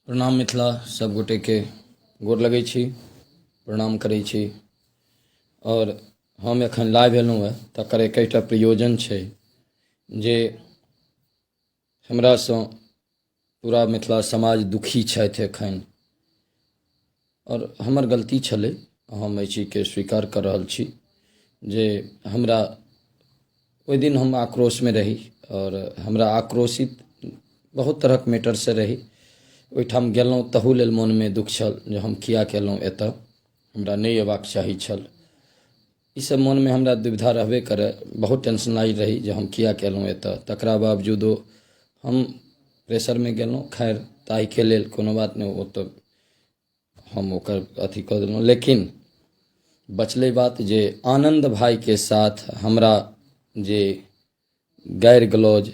प्रणाम मिथिला सब गोटे के गोर लगै छी, प्रणाम करै छी। और हम एखन लाइव एलहुँ हँ तकर एकटा प्रयोजन छै जे हमरासँ पूरा मिथिला समाज दुखी छथि एखन, और हमर गलती छलै, हम एहि चीजके स्वीकार कर रहल छी जे हमरा ओहि दिन हम आक्रोशमे रही और हमरा आक्रोशित बहुत तरहक मैटरसँ रही। ओहिठाम गेलहुँ तहू लेल मोनमे दुख छल जे हम किया केलहुँ, एतऽ हमरा नहि अयबाक चाही छल। ईसब मोनमे हमरा दुविधा रहबे करय, बहुत टेंशनाइज रही जे हम किया केलहुँ एतऽ। तकरा बावजूदो हम प्रेशरमे गेलहुँ। खैर ताहिके लेल कोनो बात नहि, ओ तऽ हम ओकर अथी कऽ देलहुँ। लेकिन बचलै बात जे आनन्द भाइके साथ हमरा जे गारि गलौज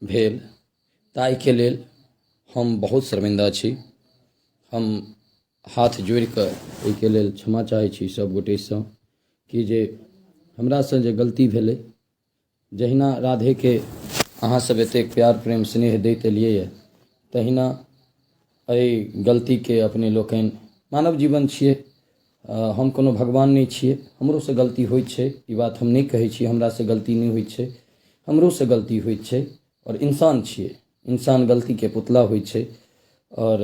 भेल, ताहिके लेल हम बहुत शर्मिंदा छी। हम हाथ जोड़ि कऽ एहिके लेल क्षमा चाहै छी सब गोटेसँ कि जे हमरासँ जे गलती भेलै, जहिना राधेके अहाँसब एतेक प्यार प्रेम स्नेह दैत एलियै यऽ, तहिना एहि गलतीके अपने लोकनि, मानव जीवन छियै, हम कोनो भगवान नहि छियै, हमरोसँ गलती होइत छै। ई बात हम नहि कहै छी हमरासँ गलती नहि होइत छै, हमरोसँ गलती होइत छै। और इंसान छियै, इंसान गलतीके पुतला होइ छै। और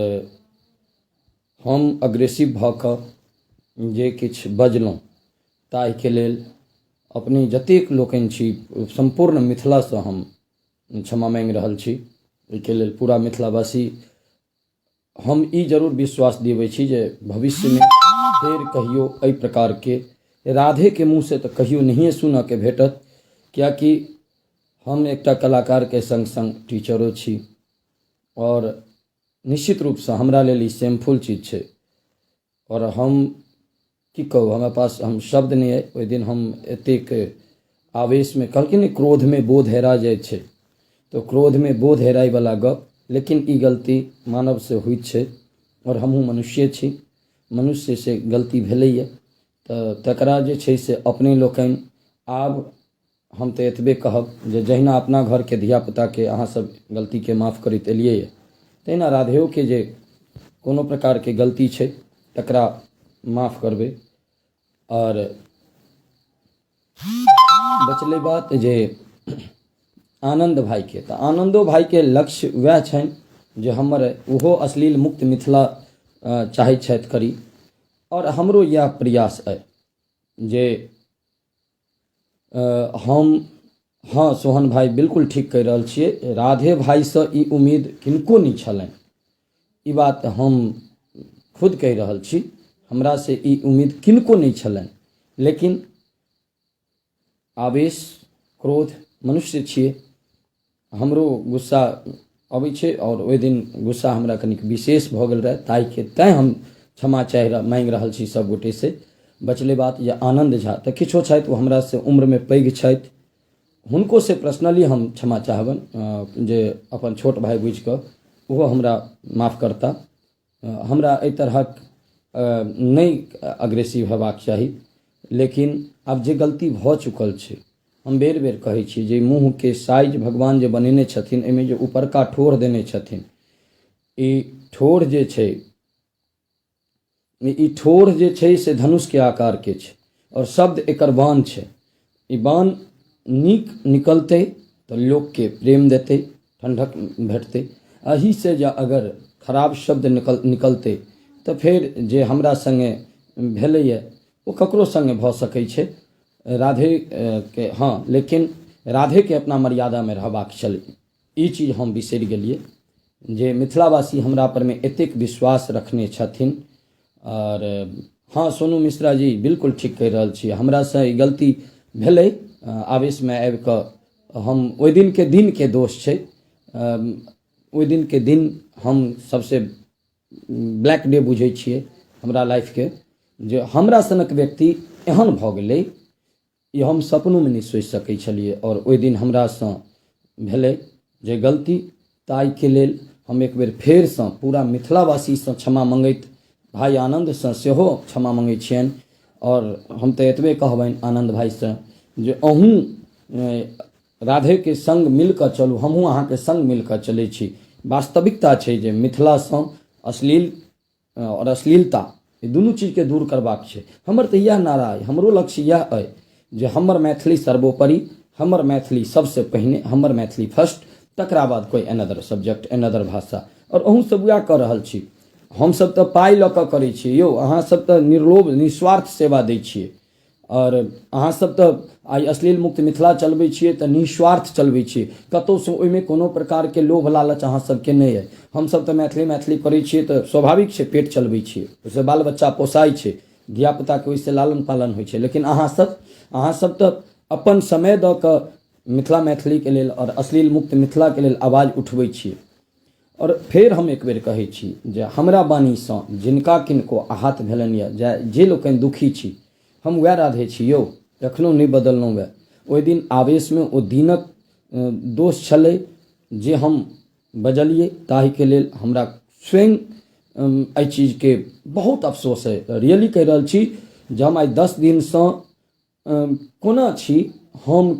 हम अग्रेसिव भऽ कऽ जे किछु बजलहुँ, ताहिके लेल अपने जतेक लोकनि छी सम्पूर्ण मिथिलासँ हम क्षमा माँगि रहल छी। एहिके लेल पूरा मिथिलावासी, हम ई जरूर विश्वास दिबै छी जे भविष्यमे फेर कहियो एहि प्रकारके राधेके मुँहसँ तऽ कहियो नहिए सुनऽके भेटत, किएकि हम एकटा कलाकारके संग संग टीचरो छी। और निश्चित रूपसँ हमरा लेल ई शेमफुल चीज छै। और हम की कहू, हमरा पास हम शब्द नहि अइ। ओहि दिन हम एतेक आवेशमे, कहलखिन ने क्रोधमे बोध हेरा जाइ छै, तऽ क्रोधमे बोध हेराइवला गप। लेकिन ई गलती मानवसँ होइत छै, और हमहूँ मनुष्ये छी, मनुष्यसँ गलती भेलैए। तऽ तकरा जे छै से अपने लोकनि, आब हम तऽ एतबे कहब जे जहिना अपना घरके धियापुताके अहाँसब गलतीके माफ़ करैत एलियै यऽ, तहिना राधेयोके जे कोनो प्रकारके गलती छै तकरा माफ़ करबै। और बचलै बात जे आनन्द भाइके, तऽ आनन्दो भाइके लक्ष्य वएह छनि जे हमर ओहो अश्लील मुक्त मिथिला चाहै छथि करी। और हमरो इएह प्रयास अइ जे हम, हाँ सोहन भाइ बिल्कुल ठीक कहि रहल छियै, राधे भाइसँ ई उम्मीद किनको नहि छलनि। ई बात हम खुद कहि रहल छी, हमरासँ ई उम्मीद किनको नहि छलनि। लेकिन आवेश, क्रोध, मनुष्य छियै, हमरो गुस्सा अबै छै। और ओहि दिन गुस्सा हमरा कनिक विशेष भऽ गेल रहै, तैँ हम क्षमा माँगि रहल छी सब गोटेसँ। बचलै बात जे आनन्द झा तऽ किछो छथि, ओ हमरासँ उम्रमे पैघ छथि, हुनकोसँ पर्सनली हम क्षमा चाहबनि जे अपन छोट भाइ बुझि कऽ ओहो हमरा माफ़ करता। हमरा एहि तरहक नहि अग्रेसिव हेबाक चाही। लेकिन आब जे गलती भऽ चुकल छै, हम बेर बेर कहै छी जे मुँहके साइज भगवान जे बनेने छथिन, एहिमे जे ऊपरका ठोर देने छथिन, ई ठोर जे छै, ई ठोर जे छै से धनुषके आकारके छै, और शब्द एकर बाण छै। ई बाण नीक निकलतै तऽ लोकके प्रेम देतै, ठंडक भेटतै। एहिसँ जे अगर खराब शब्द निकलतै तऽ फेर जे हमरा सङ्गे भेलैए ओ ककरो सङ्गे भऽ सकै छै। राधेके हाँ, लेकिन राधेके अपना मर्यादामे रहबाक छलै। ई चीज हम बिसरि गेलियै जे मिथिलावासी हमरा परमे एतेक विश्वास रखने छथिन। और हाँ सोनू मिश्रा जी बिल्कुल ठीक कहि रहल छी, हमरासँ ई गलती भेलै, आवेशमे आबि कऽ हम, ओहि दिनके दोष छै। ओहि दिनके दिन हम सबसे ब्लैक डे बुझै छियै हमरा लाइफके, जे हमरा सनक व्यक्ति एहन भऽ गेलै, ई हम सपनोमे नहि सोचि सकै छलियै। और ओहि दिन हमरासँ भेलै जे गलती, ताहिके लेल हम एक बेर फेरसँ पूरा मिथिलावासीसँ क्षमा मँगैत, भाइ आनन्दसँ सेहो क्षमा मँगै छियनि। और हम तऽ एतबे कहबनि आनन्द भाइसँ जे अहूँ राधेके संग मिलकऽ चलू, हमहूँ अहाँके संग मिलकऽ चलै छी। वास्तविकता छै जे मिथिलासँ अश्लील और अश्लीलता ई दुनू चीजके दूर करबाक छै। हमर तऽ इएह नारा अइ, हमरो लक्ष्य इएह अइ जे हमर मैथिली सर्वोपरि, हमर मैथिली सबसँ पहिने, हमर मैथिली फर्स्ट, तकरा बाद कोई एनदर सब्जेक्ट, एनदर भाषा। और अहूँ सब वएह कऽ रहल छी। हमसब तऽ पाइ लऽ कऽ करै छियै यौ, अहाँसब तऽ निर्लोभ निस्वार्थ सेवा दै छियै। और अहाँसब तऽ आइ अश्लील मुक्त मिथिला चलबै छियै तऽ निस्वार्थ चलबै छियै, कतहुसँ ओहिमे कोनो प्रकारके लोभ लालच अहाँ सबके नहि अइ। हमसब तऽ मैथिली करै छियै तऽ स्वाभाविक छै, पेट चलबै छियै, ओहिसँ बाल बच्चा पोसाइ छै, धियापुताके ओहिसँ लालन पालन होइ छै। लेकिन अहाँसब तऽ अपन समय दऽ कऽ मिथिला मैथिलीके लेल और अश्लील मुक्त मिथिलाके लेल आवाज उठबै छियै। और फेर हम एक बेर कहै छी जे हमरा वाणीसँ जिनका किनको आहत भेलनि या जे लोकनि दुखी छी, हम वएह राधे छी यौ, एखनहु नहि बदललहुँ वएह। ओहि दिन आवेशमे ओ दिनक दोष छलै जे हम बजलिए, ताहिके लेल हमरा स्वयं एहि चीजके बहुत अफसोस अइ। रियली कहि रहल छी जे हम आइ 10 दिनसँ कोना छी हम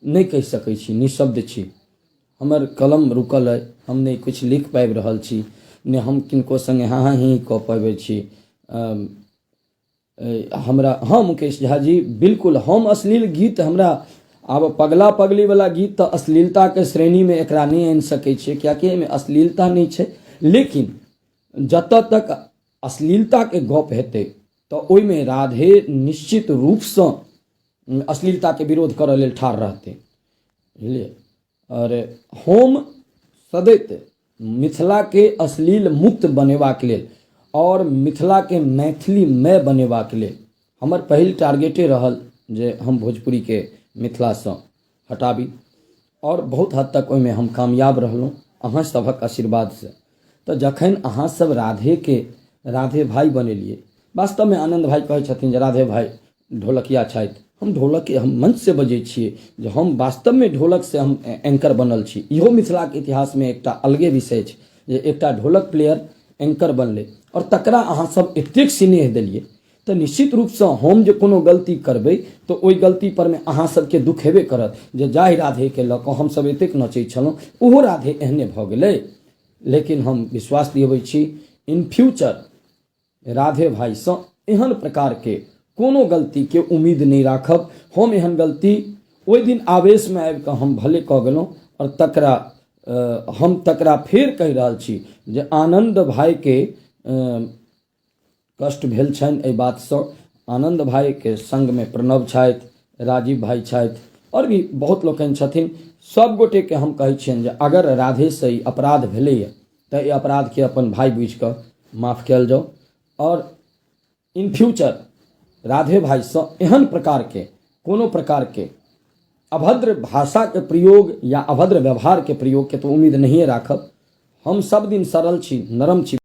नहि कहि सकै छी, निशब्द छी। हमर कलम रुकल अइ, हम नहि किछु लिख पाबि रहल छी, नहि हम किनको सङ्गे हाँ हाँ ही कऽ पाबै छी। हमरा हाँ मुकेश झा जी, बिल्कुल हम अश्लील गीत, हमरा आब पगला पगलीवला गीत तऽ अश्लीलताके श्रेणीमे एकरा नहि आनि सकै छियै, किएकि एहिमे अश्लीलता नहि छै। लेकिन जतऽ तक अश्लीलताके गप हेतै तऽ ओहिमे राधे निश्चित रूपसँ अश्लीलताके विरोध करऽ लेल ठाढ़ रहतै, बुझलिए। और हम सदैव मिथिलाके अश्लील मुक्त बनेबाक लेल और मिथिलाके मैथिलीमय बनेबाक लेल हमर पहिल टारगेटे रहल जे हम भोजपुरीके मिथिलासँ हटाबी। और बहुत हद तक ओहिमे हम कामयाब रहलहुँ अहाँ सभक आशीर्वादसँ। तऽ जखन अहाँ सब राधे भाइ बनेलिए, वास्तवमे आनन्द भाइ कहै छथिन जे राधे भाइ ढोलकिया छथि, हम मंच से बजै छियै जे हम वास्तवमे ढोलक से हम एंकर बनल छी। इहो मिथिलाके इतिहासमे एकटा अलगे विषय छै जे एकटा ढोलक प्लेयर एंकर बनलै और तकरा अहाँ सब एतेक स्नेह देलिए, तऽ निश्चित रूपसँ हम जे कोनो गलती करबै तऽ ओहि गलती परमे अहाँ सबके दुख हेबे करत जे जाहि राधेके लऽ कऽ हमसब एतेक नचै छलहुँ ओहो राधे एहने भऽ गेलै। लेकिन हम विश्वास दियबै छी इन फ्यूचर राधे भाइसँ एहन प्रकारके कोनो गलतीके उम्मीद नहीं राखब। हम एहन गलती ओहि दिन आवेशमे आबि कऽ हम भले कऽ गेलहुँ और हम तकरा फेर कहि रहल छी जे आनन्द भाइके कष्ट भेल छनि एहि बातसँ। आनन्द भाइके सङ्गमे प्रणव छथि, राजीव भाइ छथि और भी बहुत लोकनि छथिन। सब गोटेके हम कहै छियनि जे अगर राधेसँ ई अपराध भेलैए तऽ ई अपराधके अपन भाइ बुझि कऽ माफ कयल जाउ। और इन फ्यूचर राधे भाइसँ एहन प्रकारके कोनो प्रकारके अभद्र भाषाके प्रयोग या अभद्र व्यवहारके प्रयोगके तऽ उम्मीद नहिए राखब। हम सब दिन सरल छी, नरम छी।